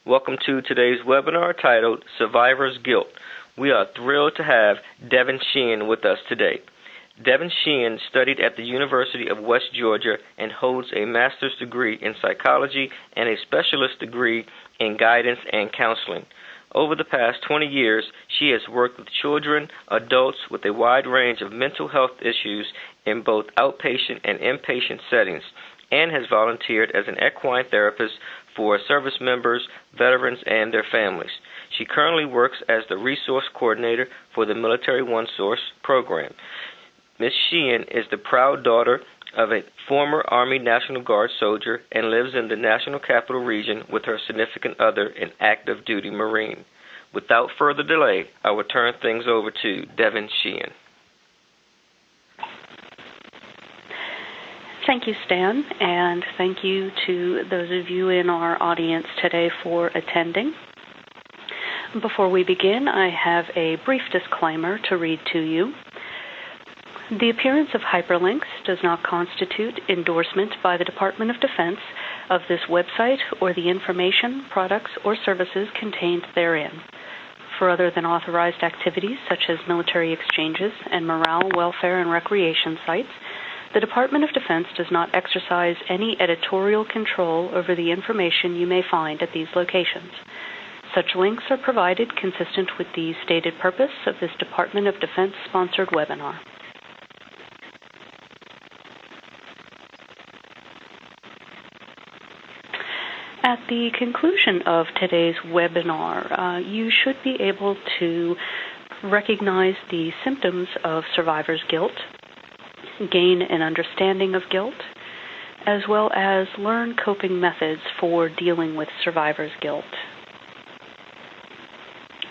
Welcome to today's webinar titled Survivor's Guilt. We are thrilled to have Devin Sheehan with us today. Devin Sheehan studied at the University of West Georgia and holds a master's degree in psychology and a specialist degree in guidance and counseling. Over the past 20 years, she has worked with children, adults with a wide range of mental health issues in both outpatient and inpatient settings, and has volunteered as an equine therapist for service members, veterans, and their families. She currently works as the resource coordinator for the Military One Source program. Ms. Sheehan is the proud daughter of a former Army National Guard soldier and lives in the National Capital Region with her significant other, an active duty Marine. Without further delay, I will turn things over to Devin Sheehan. Thank you, Stan, and thank you to those of you in our audience today for attending. Before we begin, I have a brief disclaimer to read to you. The appearance of hyperlinks does not constitute endorsement by the Department of Defense of this website or the information, products, or services contained therein. For other than authorized activities such as military exchanges and morale, welfare, and recreation sites, the Department of Defense does not exercise any editorial control over the information you may find at these locations. Such links are provided consistent with the stated purpose of this Department of Defense-sponsored webinar. At the conclusion of today's webinar, you should be able to recognize the symptoms of survivor's guilt, gain an understanding of guilt, as well as learn coping methods for dealing with survivor's guilt.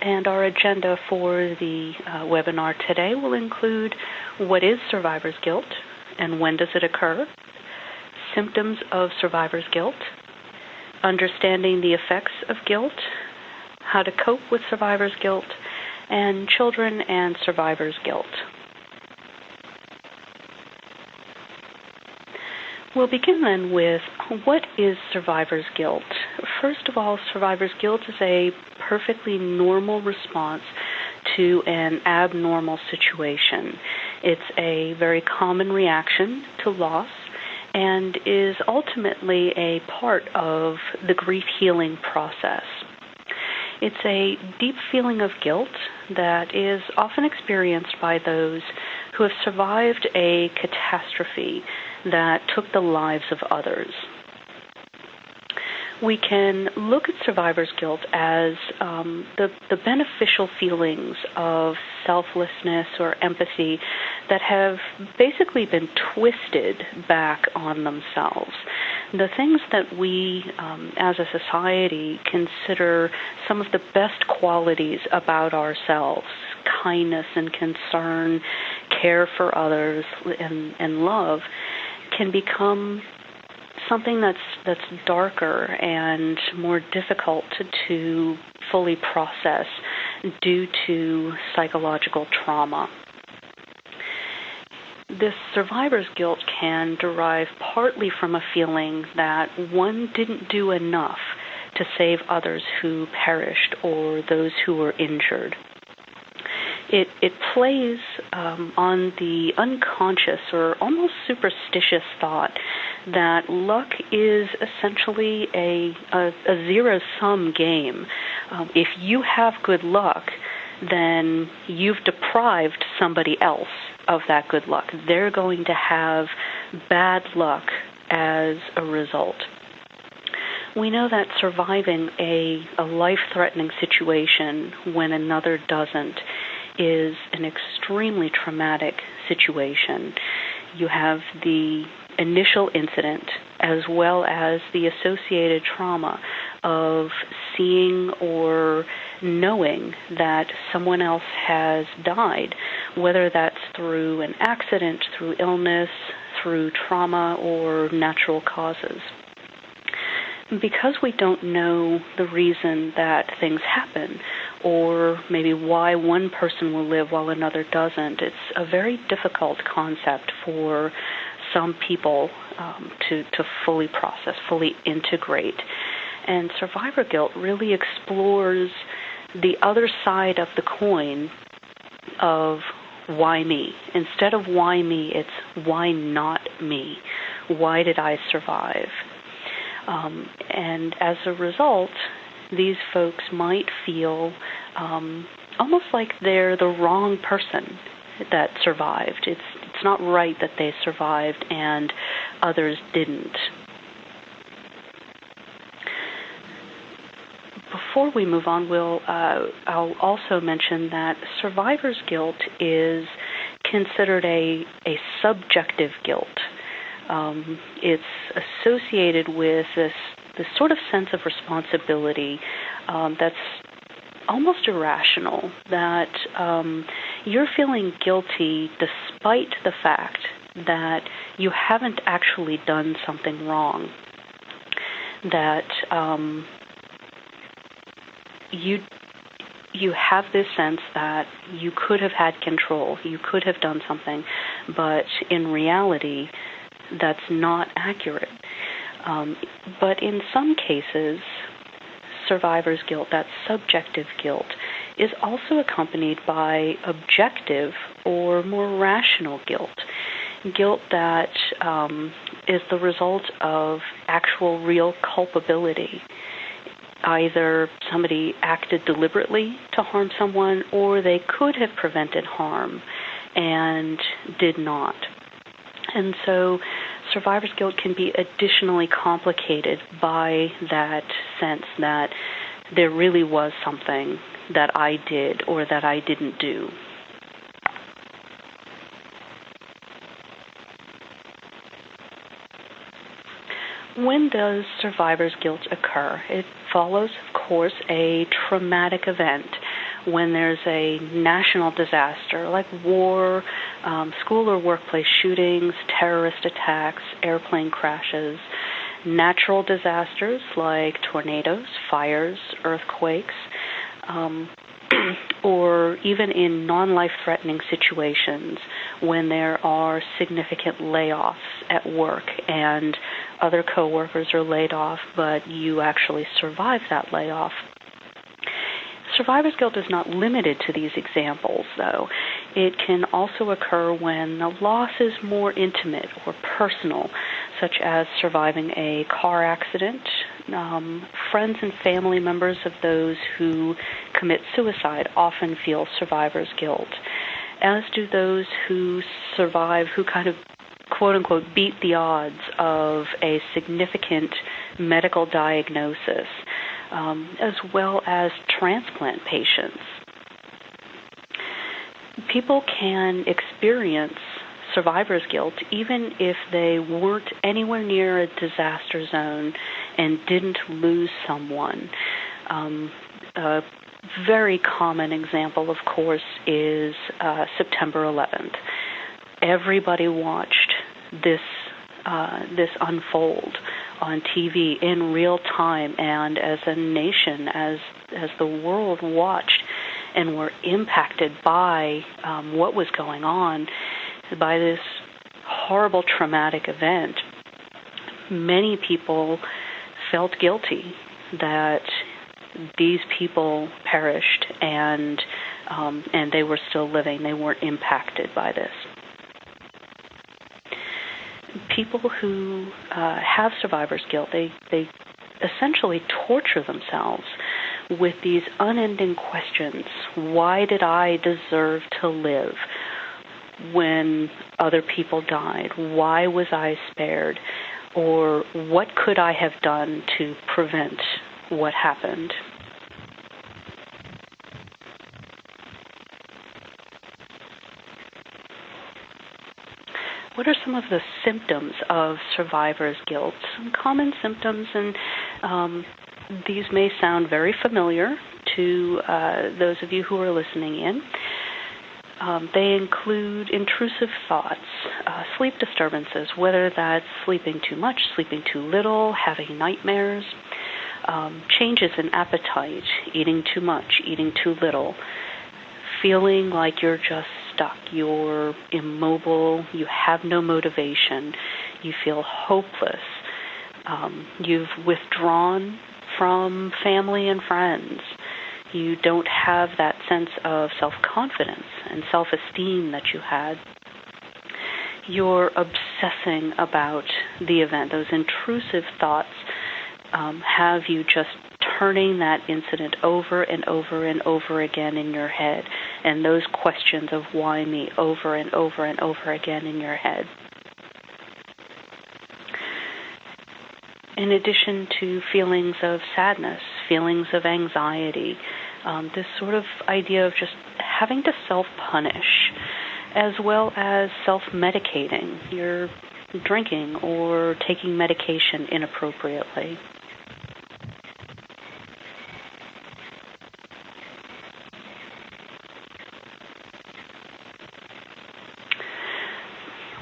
And our agenda for the webinar today will include what is survivor's guilt and when does it occur, symptoms of survivor's guilt, understanding the effects of guilt, how to cope with survivor's guilt, and children and survivor's guilt. We'll begin then with what is survivor's guilt. First of all, survivor's guilt is a perfectly normal response to an abnormal situation. It's a very common reaction to loss and is ultimately a part of the grief healing process. It's a deep feeling of guilt that is often experienced by those who have survived a catastrophe that took the lives of others. We can look at survivor's guilt as the beneficial feelings of selflessness or empathy that have basically been twisted back on themselves. The things that we as a society consider some of the best qualities about ourselves, kindness and concern, care for others, and love, can become something that's darker and more difficult to fully process due to psychological trauma. This survivor's guilt can derive partly from a feeling that one didn't do enough to save others who perished or those who were injured. It plays on the unconscious or almost superstitious thought that luck is essentially a zero-sum game. If you have good luck, then you've deprived somebody else of that good luck. They're going to have bad luck as a result. We know that surviving a life-threatening situation when another doesn't is an extremely traumatic situation. You have the initial incident as well as the associated trauma of seeing or knowing that someone else has died, whether that's through an accident, through illness, through trauma, or natural causes. Because we don't know the reason that things happen, or maybe why one person will live while another doesn't, it's a very difficult concept for some people to fully process, fully integrate. And survivor guilt really explores the other side of the coin of why me. Instead of why me, it's why not me? Why did I survive? And as a result, these folks might feel almost like they're the wrong person that survived. It's not right that they survived and others didn't. Before we move on, I'll also mention that survivor's guilt is considered a subjective guilt. It's associated with this sort of sense of responsibility that's almost irrational, that you're feeling guilty despite the fact that you haven't actually done something wrong, that you have this sense that you could have had control, you could have done something, but in reality, that's not accurate. But in some cases, survivor's guilt, that subjective guilt, is also accompanied by objective or more rational guilt. Guilt that is the result of actual real culpability. Either somebody acted deliberately to harm someone, or they could have prevented harm and did not. And so survivor's guilt can be additionally complicated by that sense that there really was something that I did or that I didn't do. When does survivor's guilt occur? It follows, of course, a traumatic event. When there's a national disaster like war, school or workplace shootings, terrorist attacks, airplane crashes, natural disasters like tornadoes, fires, earthquakes, or even in non-life-threatening situations when there are significant layoffs at work and other coworkers are laid off, but you actually survive that layoff. Survivor's guilt is not limited to these examples, though. It can also occur when the loss is more intimate or personal, such as surviving a car accident. Friends and family members of those who commit suicide often feel survivor's guilt, as do those who survive, who kind of quote-unquote beat the odds of a significant medical diagnosis, as well as transplant patients. People can experience survivor's guilt even if they weren't anywhere near a disaster zone and didn't lose someone. A very common example, of course, is September 11th. Everybody watched this unfold on TV in real time, and as a nation, as the world watched and were impacted by what was going on, by this horrible traumatic event, many people felt guilty that these people perished and they were still living. They weren't impacted by this. People who have survivor's guilt, they essentially torture themselves with these unending questions. Why did I deserve to live when other people died? Why was I spared? Or what could I have done to prevent what happened? What are some of the symptoms of survivor's guilt? Some common symptoms, and these may sound very familiar to those of you who are listening in. They include intrusive thoughts, sleep disturbances, whether that's sleeping too much, sleeping too little, having nightmares, changes in appetite, eating too much, eating too little, feeling like you're just stuck, you're immobile, you have no motivation, you feel hopeless, you've withdrawn from family and friends. You don't have that sense of self-confidence and self-esteem that you had. You're obsessing about the event. Those intrusive thoughts have you just turning that incident over and over and over again in your head, and those questions of why me over and over and over again in your head. In addition to feelings of sadness, feelings of anxiety, this sort of idea of just having to self-punish, as well as self-medicating. You're drinking or taking medication inappropriately.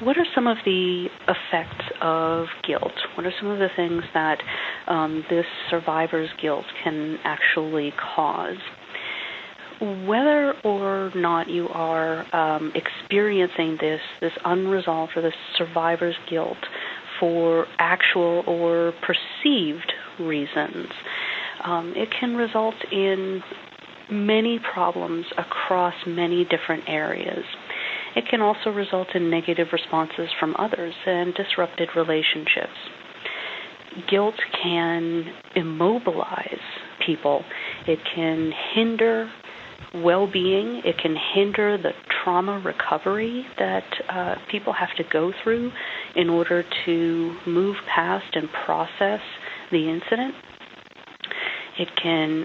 What are some of the effects of guilt? What are some of the things that this survivor's guilt can actually cause? Whether or not you are experiencing this unresolved or this survivor's guilt for actual or perceived reasons, it can result in many problems across many different areas. It can also result in negative responses from others and disrupted relationships. Guilt can immobilize people. It can hinder well-being. It can hinder the trauma recovery that people have to go through in order to move past and process the incident. It can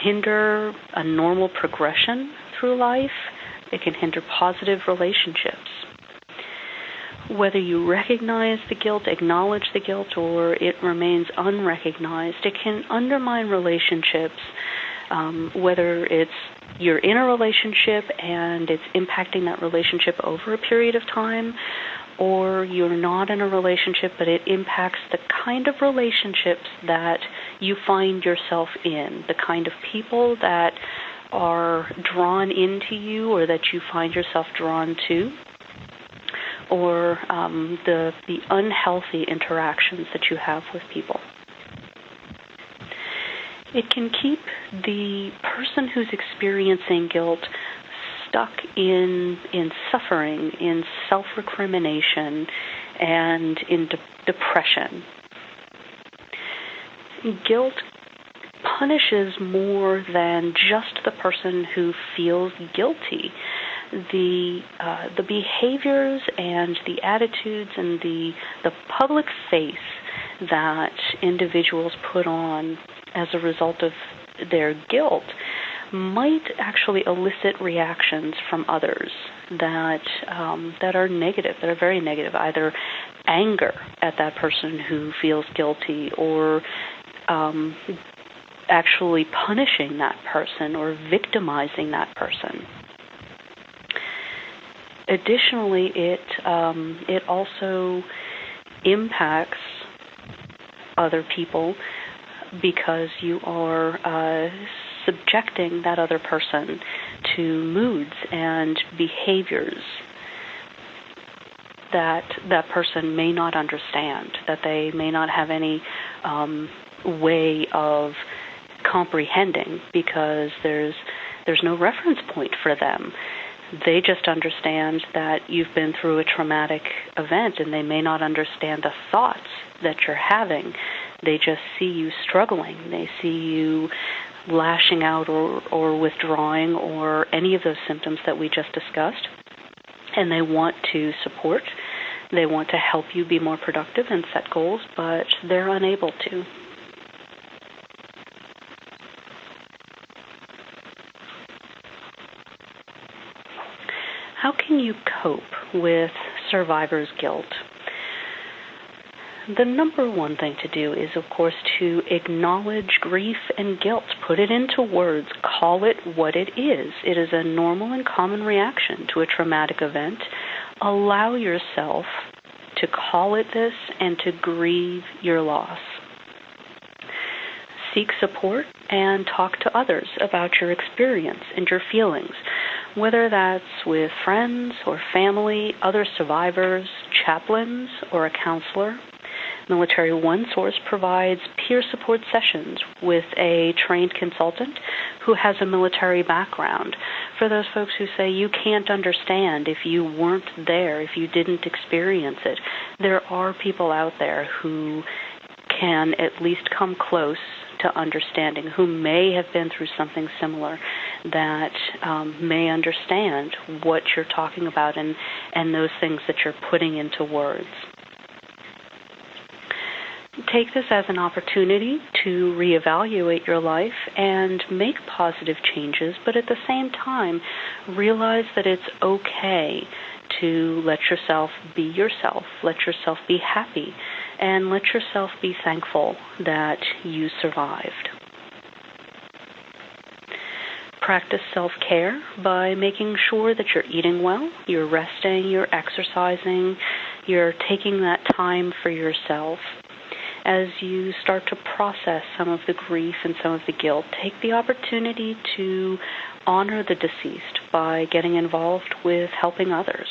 hinder a normal progression through life. It can hinder positive relationships. Whether you recognize the guilt, acknowledge the guilt, or it remains unrecognized, it can undermine relationships, whether it's you're in a relationship and it's impacting that relationship over a period of time, or you're not in a relationship but it impacts the kind of relationships that you find yourself in, the kind of people that are drawn into you or that you find yourself drawn to, or the unhealthy interactions that you have with people. It can keep the person who's experiencing guilt stuck in suffering, in self-recrimination, and in depression. Guilt punishes more than just the person who feels guilty. The behaviors and the attitudes and the public face that individuals put on as a result of their guilt might actually elicit reactions from others that are negative, that are very negative, either anger at that person who feels guilty or actually punishing that person or victimizing that person. Additionally, it also impacts other people because you are subjecting that other person to moods and behaviors that that person may not understand, that they may not have any way of comprehending because there's no reference point for them. They just understand that you've been through a traumatic event and they may not understand the thoughts that you're having. They just see you struggling. They see you lashing out or withdrawing or any of those symptoms that we just discussed. And they want to support. They want to help you be more productive and set goals, but they're unable to. How can you cope with survivor's guilt? The number one thing to do is, of course, to acknowledge grief and guilt. Put it into words. Call it what it is. It is a normal and common reaction to a traumatic event. Allow yourself to call it this and to grieve your loss. Seek support and talk to others about your experience and your feelings, whether that's with friends or family, other survivors, chaplains, or a counselor. Military One Source provides peer support sessions with a trained consultant who has a military background. For those folks who say you can't understand if you weren't there, if you didn't experience it, there are people out there who can at least come close to understanding, who may have been through something similar, that may understand what you're talking about and those things that you're putting into words. Take this as an opportunity to reevaluate your life and make positive changes, but at the same time, realize that it's okay to let yourself be yourself, let yourself be happy, and let yourself be thankful that you survived. Practice self-care by making sure that you're eating well, you're resting, you're exercising, you're taking that time for yourself. As you start to process some of the grief and some of the guilt, take the opportunity to honor the deceased by getting involved with helping others.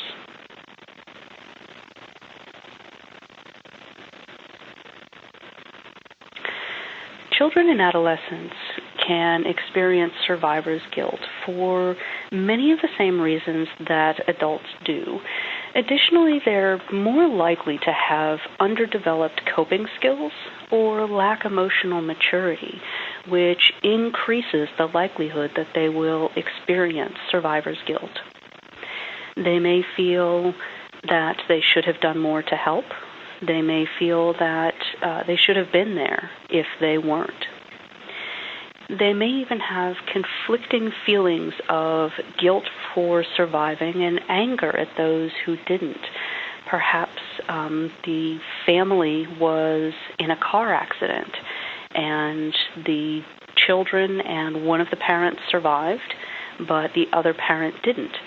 Children and adolescents can experience survivor's guilt for many of the same reasons that adults do. Additionally, they're more likely to have underdeveloped coping skills or lack emotional maturity, which increases the likelihood that they will experience survivor's guilt. They may feel that they should have done more to help. They may feel that they should have been there if they weren't. They may even have conflicting feelings of guilt for surviving and anger at those who didn't. Perhaps the family was in a car accident and the children and one of the parents survived, but the other parent didn't.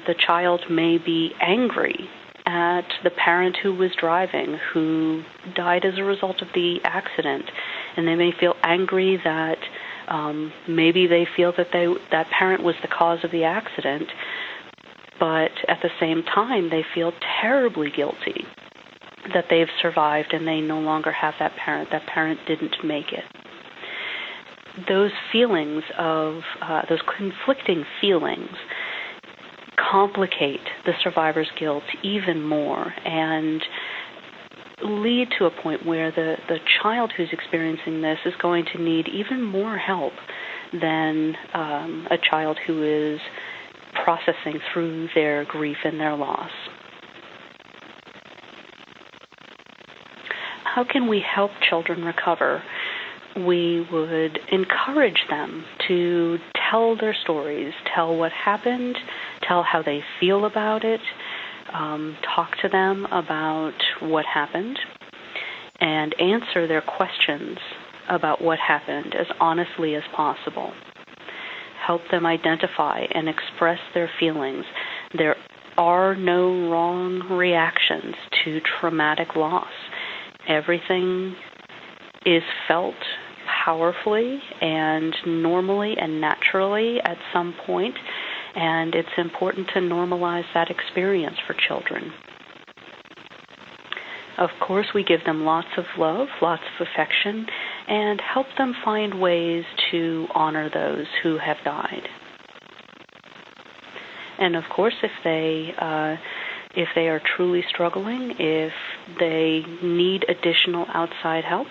The child may be angry at the parent who was driving, who died as a result of the accident, and they may feel angry that maybe they feel that that parent was the cause of the accident, but at the same time they feel terribly guilty that they've survived and they no longer have that parent. That parent didn't make it. Those feelings of, those conflicting feelings complicate the survivor's guilt even more and lead to a point where the child who's experiencing this is going to need even more help than a child who is processing through their grief and their loss. How can we help children recover? We would encourage them to tell their stories, tell what happened, tell how they feel about it, talk to them about what happened, and answer their questions about what happened as honestly as possible. Help them identify and express their feelings. There are no wrong reactions to traumatic loss. Everything is felt powerfully and normally and naturally at some point, and it's important to normalize that experience for children. Of course, we give them lots of love, lots of affection, and help them find ways to honor those who have died. And of course, if they are truly struggling, if they need additional outside help,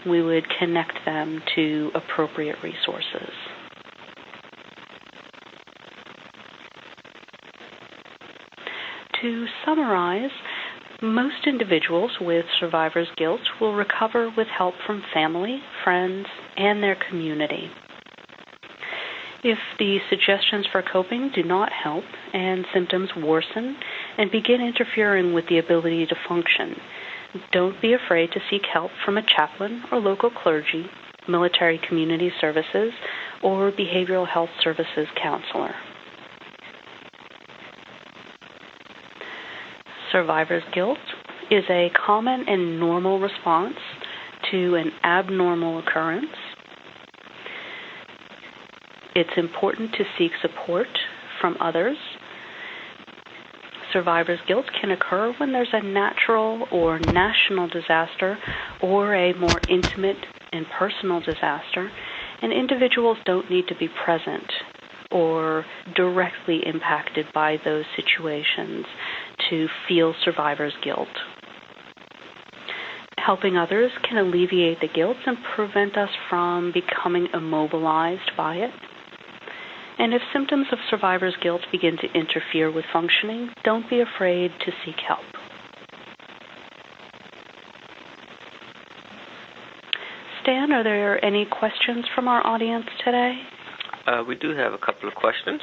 we would connect them to appropriate resources. To summarize, most individuals with survivor's guilt will recover with help from family, friends, and their community. If the suggestions for coping do not help and symptoms worsen and begin interfering with the ability to function, don't be afraid to seek help from a chaplain or local clergy, military community services, or behavioral health services counselor. Survivor's guilt is a common and normal response to an abnormal occurrence. It's important to seek support from others. survivor's guilt can occur when there's a natural or national disaster or a more intimate and personal disaster, and individuals don't need to be present or directly impacted by those situations to feel survivor's guilt. Helping others can alleviate the guilt and prevent us from becoming immobilized by it. And if symptoms of survivor's guilt begin to interfere with functioning, don't be afraid to seek help. Stan, are there any questions from our audience today? We do have a couple of questions.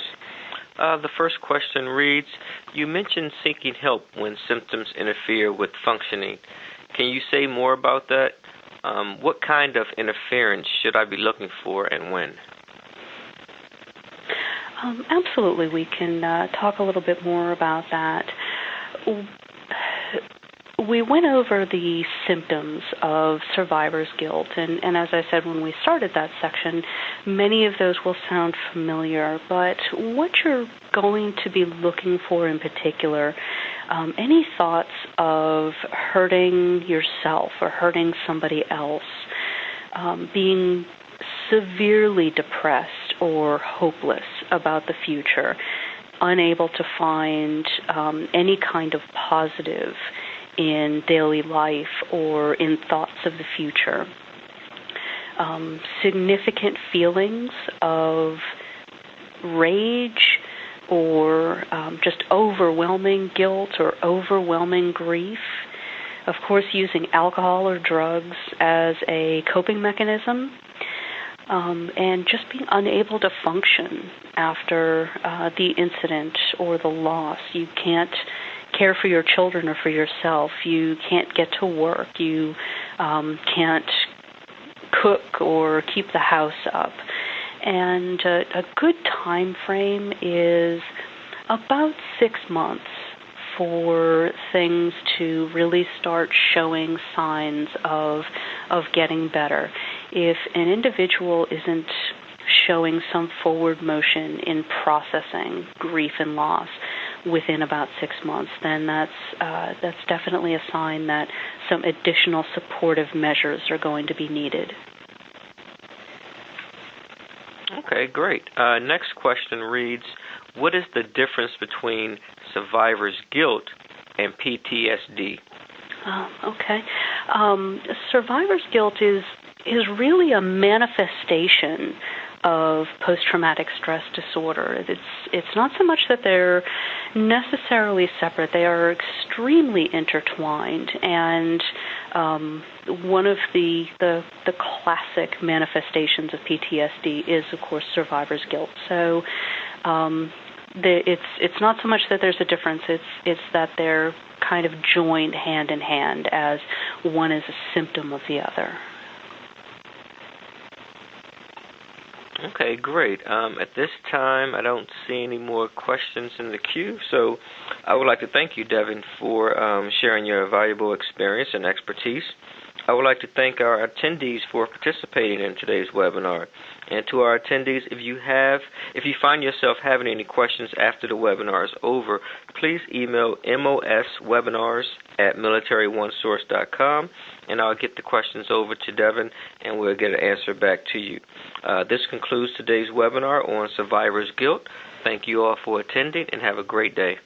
The first question reads, you mentioned seeking help when symptoms interfere with functioning. Can you say more about that? What kind of interference should I be looking for and when? Absolutely. We can talk a little bit more about that. We went over the symptoms of survivor's guilt, and as I said when we started that section, many of those will sound familiar, but what you're going to be looking for in particular, any thoughts of hurting yourself or hurting somebody else, being severely depressed or hopeless about the future, unable to find any kind of positive in daily life or in thoughts of the future. Significant feelings of rage or just overwhelming guilt or overwhelming grief. Of course, using alcohol or drugs as a coping mechanism. And just being unable to function after the incident or the loss. You can't care for your children or for yourself. You can't get to work. You can't cook or keep the house up. And a good time frame is about 6 months for things to really start showing signs of getting better. If an individual isn't showing some forward motion in processing grief and loss within about 6 months, then that's definitely a sign that some additional supportive measures are going to be needed. Okay, great. Next question reads, what is the difference between survivor's guilt and PTSD? Okay. Survivor's guilt is really a manifestation of post-traumatic stress disorder. It's not so much that they're necessarily separate. They are extremely intertwined, and one of the classic manifestations of PTSD is, of course, survivor's guilt. So it's not so much that there's a difference. It's that they're kind of joined hand in hand, as one is a symptom of the other. Okay, great. At this time, I don't see any more questions in the queue, so I would like to thank you, Devin, for sharing your valuable experience and expertise. I would like to thank our attendees for participating in today's webinar. And to our attendees, if you find yourself having any questions after the webinar is over, please email moswebinars@militaryOneSource.com, and I'll get the questions over to Devin, and we'll get an answer back to you. This concludes today's webinar on survivor's guilt. Thank you all for attending, and have a great day.